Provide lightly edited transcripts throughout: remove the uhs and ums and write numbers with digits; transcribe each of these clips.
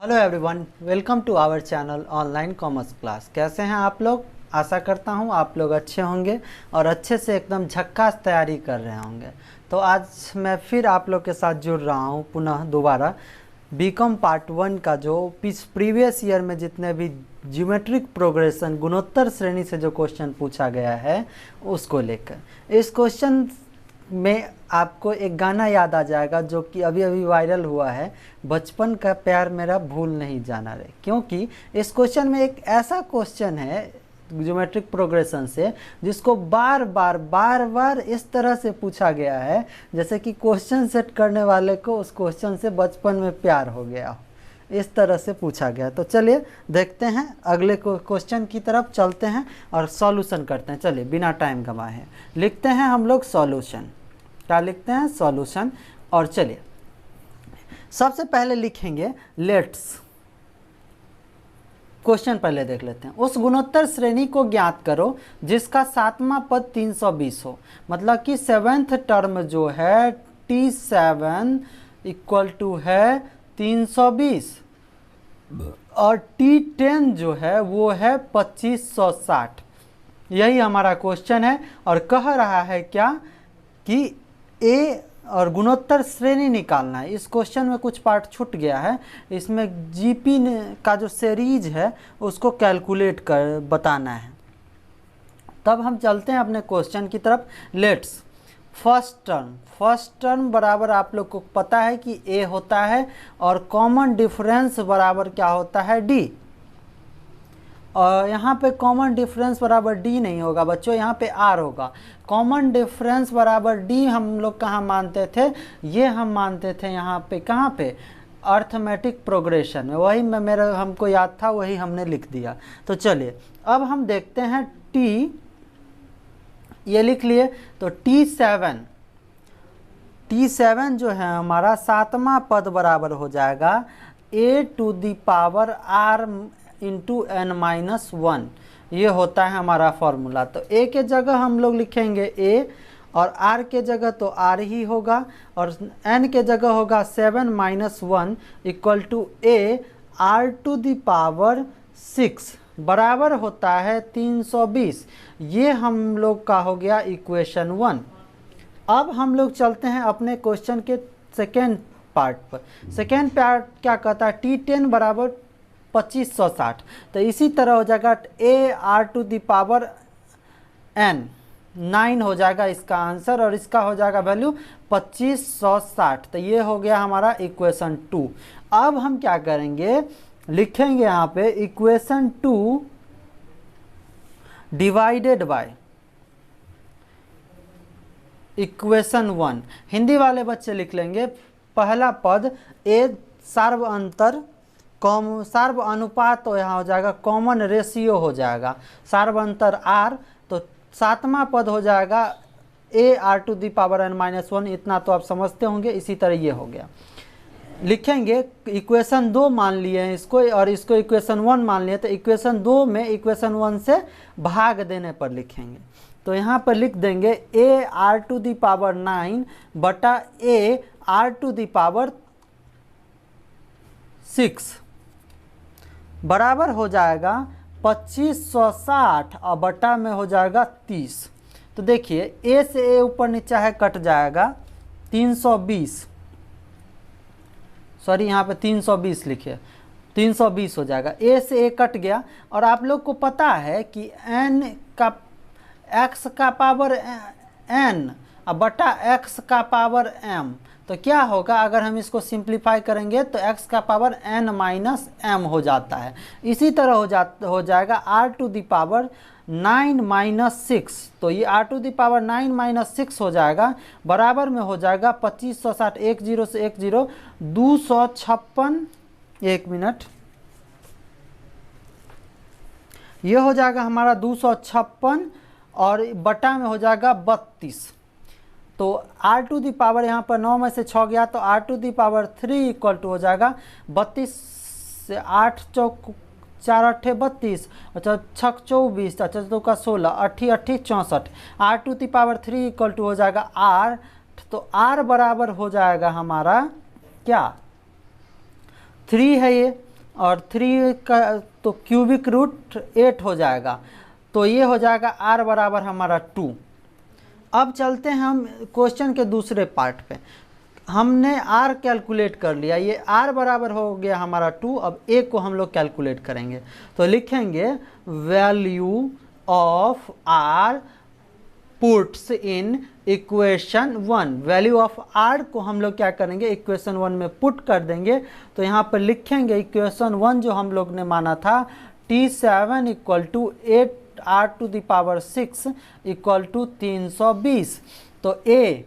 Hello everyone, welcome to our channel online commerce class. कैसे हैं आप लोग? आशा करता हूं आप लोग अच्छे होंगे और अच्छे से एकदम झक्कास तैयारी कर रहे होंगे। तो आज मैं फिर आप लोग के साथ जुड़ रहा हूं पुनः दोबारा बीकॉम पार्ट 1 का जो प्रीवियस ईयर में जितने भी ज्योमेट्रिक प्रोग्रेशन गुणोत्तर श्रेणी से जो क्वेश्चन पूछा गया है उसको लेकर। इस क्वेश्चन में आपको एक गाना याद आ जाएगा जो कि अभी अभी वायरल हुआ है, बचपन का प्यार मेरा भूल नहीं जाना रे। क्योंकि इस क्वेश्चन में एक ऐसा क्वेश्चन है ज्योमेट्रिक प्रोग्रेशन से जिसको बार बार इस तरह से पूछा गया है जैसे कि क्वेश्चन सेट करने वाले को उस क्वेश्चन से बचपन में प्यार हो गया हो, इस तरह से पूछा गया। तो चलिए देखते हैं, अगले क्वेश्चन की तरफ चलते हैं और सॉल्यूशन करते हैं। चलिए बिना टाइम गंवाए लिखते हैं हम लोग सॉल्यूशन। क्या लिखते हैं? सॉल्यूशन। और चलिए सबसे पहले लिखेंगे लेट्स। क्वेश्चन पहले देख लेते हैं। उस गुणोत्तर श्रेणी को ज्ञात करो जिसका सातवां पद 320 हो। मतलब कि सेवेंथ टर्म जो है T7 इक्वल टू है 320 और T10 जो है वो है 2560। यही हमारा क्वेश्चन है और कह रहा है क्या कि ए और गुणोत्तर श्रेणी निकालना है। इस क्वेश्चन में कुछ पार्ट छूट गया है, इसमें जीपी का जो सीरीज है उसको कैलकुलेट कर बताना है। तब हम चलते हैं अपने क्वेश्चन की तरफ। लेट्स फर्स्ट टर्म बराबर आप लोग को पता है कि ए होता है और कॉमन डिफरेंस बराबर क्या होता है? डी। और यहाँ पे कॉमन डिफरेंस बराबर डी नहीं होगा बच्चों, यहाँ पे आर होगा। कॉमन डिफरेंस बराबर डी हम लोग कहाँ मानते थे? ये हम मानते थे यहाँ पे, कहाँ पे? अर्थमेटिक प्रोग्रेशन में। वही मैं हमको याद था, वही हमने लिख दिया। तो चलिए अब हम देखते हैं टी, ये लिख लिए। तो T7 जो है हमारा सातवां पद बराबर हो जाएगा a⁴ इंटू n-1। ये होता है हमारा फॉर्मूला। तो a के जगह हम लोग लिखेंगे a और r के जगह तो r ही होगा और n के जगह होगा 7 - 1 इक्वल टू a⁴ बराबर होता है 320। ये हम लोग का हो गया इक्वेशन 1। अब हम लोग चलते हैं अपने क्वेश्चन के सेकेंड पार्ट पर। सेकेंड पार्ट क्या कहता है? T10 बराबर 2560। तो इसी तरह हो जाएगा a⁴n 9 हो जाएगा इसका आंसर और इसका हो जाएगा वैल्यू 2560। तो ये हो गया हमारा इक्वेशन 2। अब हम क्या करेंगे? लिखेंगे यहाँ पे equation 2 divided by equation 1। Hindi वाले बच्चे लिख लेंगे पहला पद ए सार्व अनुपात, तो यहाँ हो जाएगा कॉमन रेशियो हो जाएगा सार्वअंतर आर। तो सातवां पद हो जाएगा a⁴n-1। इतना तो आप समझते होंगे। इसी तरह ये हो गया। लिखेंगे इक्वेशन 2 मान लिए हैं इसको और इसको इक्वेशन 1 मान लिए। तो इक्वेशन 2 में इक्वेशन 1 से भाग देने पर लिखेंगे। तो यहाँ पर लिख देंगे a⁴9 बटा a⁴6 बराबर हो जाएगा 2560 और बटा में हो जाएगा 30। तो देखिए ए से ए ऊपर नीचा है कट जाएगा 320, सॉरी यहाँ पे 320 लिखे, 320 हो जाएगा। ए से ए कट गया और आप लोग को पता है कि n का x का पावर n बटा x का पावर m। तो क्या होगा अगर हम इसको सिंप्लीफाई करेंगे तो x का पावर n माइनस m हो जाता है। इसी तरह हो जाएगा r⁴9 - 6। तो ये r⁴9 - 6 हो जाएगा बराबर में हो जाएगा 2560। 1 0 से 1 0 256। 1 मिनट, ये हो जाएगा हमारा 256 और बटा में हो जाएगा 32। तो r⁴ यहाँ पर 9 में से 6 गया तो r⁴ इक्वल टू हो जाएगा 32 से 8 चौक 4 8 32, अच्छा 6 24, अच्छा 2 का 16, 8 8 64। r⁴ इक्वल टू हो जाएगा 8। तो r बराबर हो जाएगा हमारा क्या? 3 है ये। और 3 का तो क्यूबिक रूट 8 हो जाएगा, तो ये हो जाएगा r बराबर हमारा 2। अब चलते हैं हम क्वेश्चन के दूसरे पार्ट पे। हमने r कैलकुलेट कर लिया, ये r बराबर हो गया हमारा 2। अब a को हम लोग कैलकुलेट करेंगे, तो लिखेंगे value of r puts in equation 1। Value of r को हम लोग क्या करेंगे, इक्वेशन 1 में पुट कर देंगे। तो यहाँ पर लिखेंगे इक्वेशन 1 जो हम लोग ने माना था T7 equal to 8r⁶ equal to 320। तो a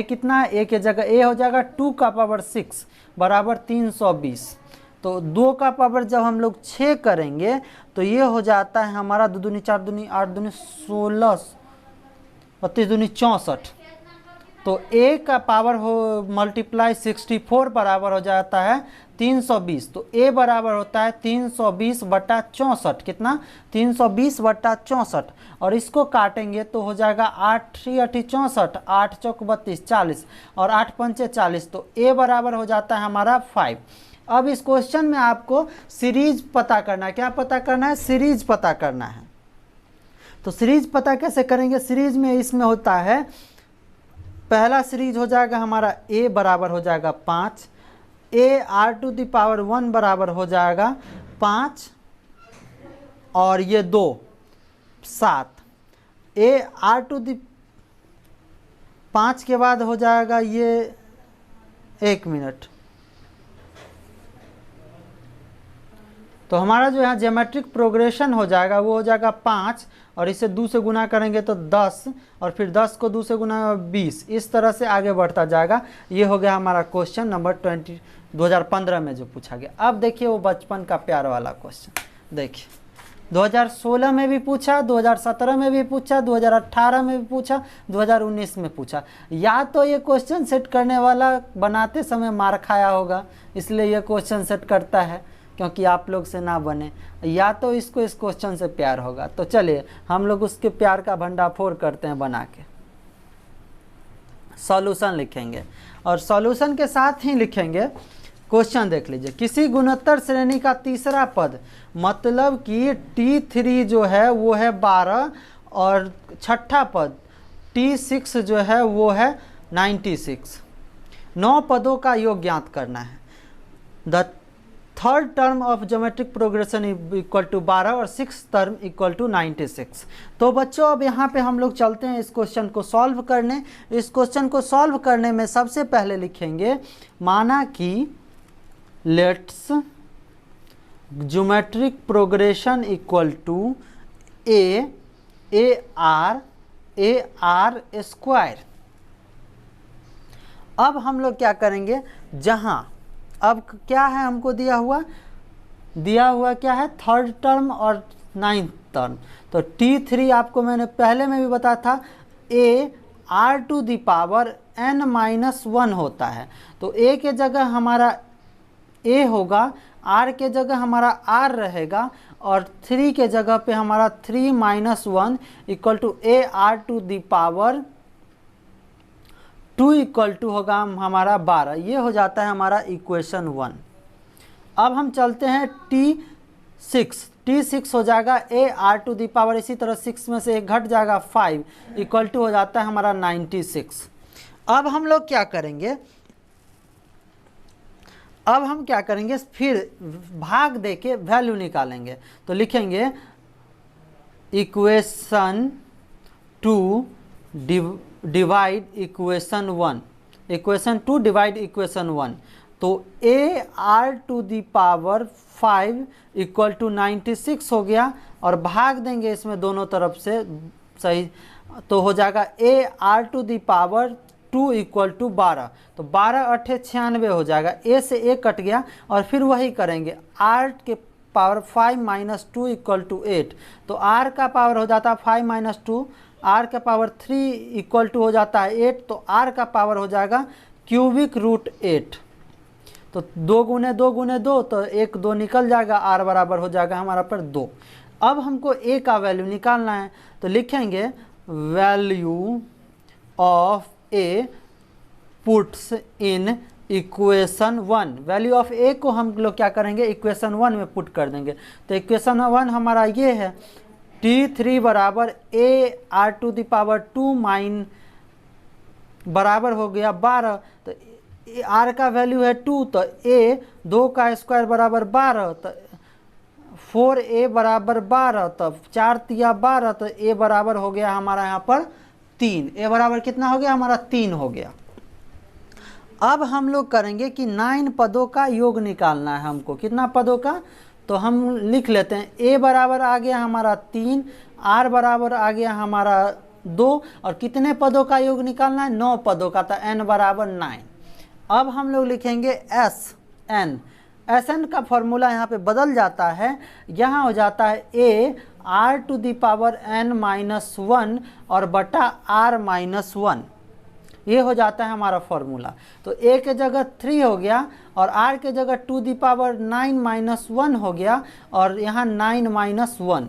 कितना है, a के जगह a हो जाएगा 2 का पावर 6 बराबर 320। तो 2 का पावर जब हम लोग 6 करेंगे तो ये हो जाता है हमारा 2 दूनी 4 दूनी 8 दूनी 16 और 3 दूनी 64। तो a का पावर हो मल्टीप्लाई 64 बराबर हो जाता है 320। तो a बराबर होता है 320/64। कितना, 320/64। और इसको काटेंगे तो हो जाएगा 8 × 64, 8 × 32 40 और 8 × 5 40। तो a बराबर हो जाता है हमारा 5। अब इस क्वेश्चन में आपको सीरीज पता करना है। क्या पता करना है, सीरीज पता करना है। तो सीरीज पता कैसे करेंगे, सीरीज में इसमें होता है पहला सीरीज हो जाएगा हमारा a बराबर हो जाएगा 5, ar⁴ बराबर हो जाएगा 5 और ये 2 7, ar⁵ के बाद हो जाएगा ये 1 मिनट। तो हमारा जो यहाँ ज्योमेट्रिक प्रोग्रेशन हो जाएगा वो हो जाएगा 5 और इसे 2 से गुना करेंगे तो 10 और फिर 10 को 2 से गुना 20। इस तरह से आगे बढ़ता जाएगा। ये हो गया हमारा क्वेश्चन नंबर 2015 में जो पूछा गया। अब देखिए वो बचपन का प्यार वाला क्वेश्चन। देखिए 2016 में भी पूछा, 2017 में भी पूछा, 2018 में भी पूछा, 2019 में पूछा। या तो ये क्वेश्चन सेट करने वाला बनाते समय मार खाया होगा, इसलिए ये क्वेश्चन सेट करता है क्योंकि आप लोग से ना बने, या तो इसको इस क्वेश्चन से प्यार होगा। तो चलिए हम लोग उसके प्यार का भंडाफोड़ करते हैं बना के। सॉल्यूशन लिखेंगे और सॉल्यूशन के साथ ही लिखेंगे क्वेश्चन। देख लीजिए, किसी गुणोत्तर श्रेणी का तीसरा पद, मतलब कि T3 जो है वो है 12 और छठा पद T6 जो है वो है 96। 9 पदों का योग ज्ञात करना है। The third term of geometric progression equal to 12 और 6th टर्म इक्वल टू 96। तो बच्चों अब यहाँ पे हम लोग चलते हैं इस क्वेश्चन को सॉल्व करने। इस क्वेश्चन को सॉल्व करने में सबसे पहले लिखेंगे, माना कि let's geometric progression equal to AR square. अब हम लोग क्या करेंगे, जहाँ अब क्या है हमको दिया हुआ क्या है, थर्ड टर्म और 9th टर्म। तो T3 आपको मैंने पहले में भी बताया था AR⁴ होता है। तो A के जगह हमारा A होगा, R के जगह हमारा R रहेगा और 3 के जगह पे हमारा 3 - 1 equal to AR⁴ equal to होगा हमारा 12। ये हो जाता है हमारा इक्वेशन 1। अब हम चलते हैं T6 हो जाएगा AR⁴, इसी तरह 6 में से एक घट जाएगा 5 इक्वल टू हो जाता है हमारा 96। अब हम लोग क्या करेंगे, फिर भाग देके वैल्यू निकालेंगे। तो लिखेंगे equation 2 divide equation 1, equation 2 divide equation 1। तो AR⁵ इक्वल टू 96 हो गया और भाग देंगे इसमें दोनों तरफ से, सही। तो हो जाएगा AR⁵ इक्वल टू 12। तो 12 × 8 = 96 हो जाएगा। A से A कट गया और फिर वही करेंगे, R के पावर 5 - 2 इक्वल टू 8। तो R का पावर हो जाता है 5 - 2, R का पावर 3 इक्वल टू हो जाता है 8। तो R का पावर हो जाएगा ⁸8। तो 2 × 2 × 2 तो 1 2 निकल जाएगा, R बराबर हो जाएगा हमारा पर 2। अब हमको A का वैल्यू निकालना है। तो लिखेंगे value of A puts in equation 1, value of A को हम लोग क्या करेंगे, इक्वेशन 1 में पुट कर देंगे। तो इक्वेशन 1 हमारा ये है, T3 बराबर a r to the power 2 माइन बराबर हो गया 12। तो आर का वैल्यू है 2, तो ए 2 का स्क्वायर बराबर 12, तो 4a बराबर 12, तब 4 तिया 12, तो a बराबर हो गया हमारा यहाँ पर 3। a बराबर कितना हो गया हमारा 3 हो गया। अब हम लोग करेंगे कि 9 पदों का योग निकालना है हमको। कितना पदों का, तो हम लिख लेते हैं a बराबर आ गया हमारा 3, r बराबर आ गया हमारा 2, और कितने पदों का योग निकालना है, 9 पदों का, तो n बराबर 9। अब हम लोग लिखेंगे Sn का फॉर्मूला यहाँ पे बदल जाता है, यहाँ हो जाता है a r to the power n-1 और बटा r-1, ये हो जाता है हमारा फॉर्मूला। तो a के जगह 3 हो गया और r के जगह टू दी पावर 9-1 हो गया, और यहाँ 9-1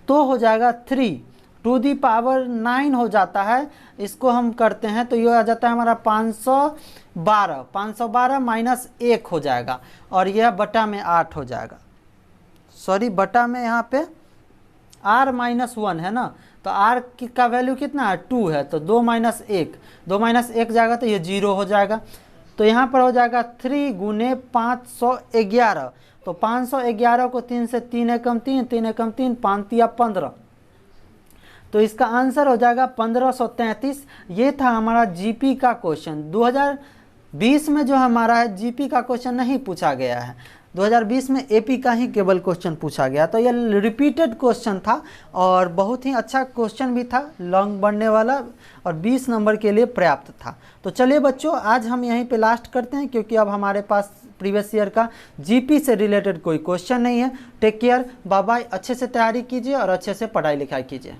तो हो जाएगा 3 टू दी पावर 9 हो जाता है। इसको हम करते हैं तो ये आ जाता है हमारा 512 माइनस 1 हो जाएगा, और यह बटा में 8 हो जाएगा। सॉरी, बटा में यहाँ पे r-1 है ना, तो r का वैल्यू कितना है, 2 है, तो 2 माइनस 1 जाएगा तो ये 0 हो जाएगा। तो यहाँ पर हो जाएगा 3 गुने 511, तो 511 को 3 से 3 एकम 3, 3 एकम 3, 5 तिया 15, तो इसका आंसर हो जाएगा 1533। ये था हमारा जीपी का क्वेश्चन। 2020 में जो हमारा है जीपी का क्वेश्चन नहीं पूछा गया है, 2020 में एपी का ही केवल क्वेश्चन पूछा गया। तो ये रिपीटेड क्वेश्चन था और बहुत ही अच्छा क्वेश्चन भी था, लॉन्ग बनने वाला, और 20 नंबर के लिए पर्याप्त था। तो चलिए बच्चों, आज हम यहीं पे लास्ट करते हैं, क्योंकि अब हमारे पास प्रीवियस ईयर का जीपी से रिलेटेड कोई क्वेश्चन नहीं है। टेक केयर, बाय बाय, अच्छे से तैयारी कीजिए और अच्छे से पढ़ाई लिखाई कीजिए।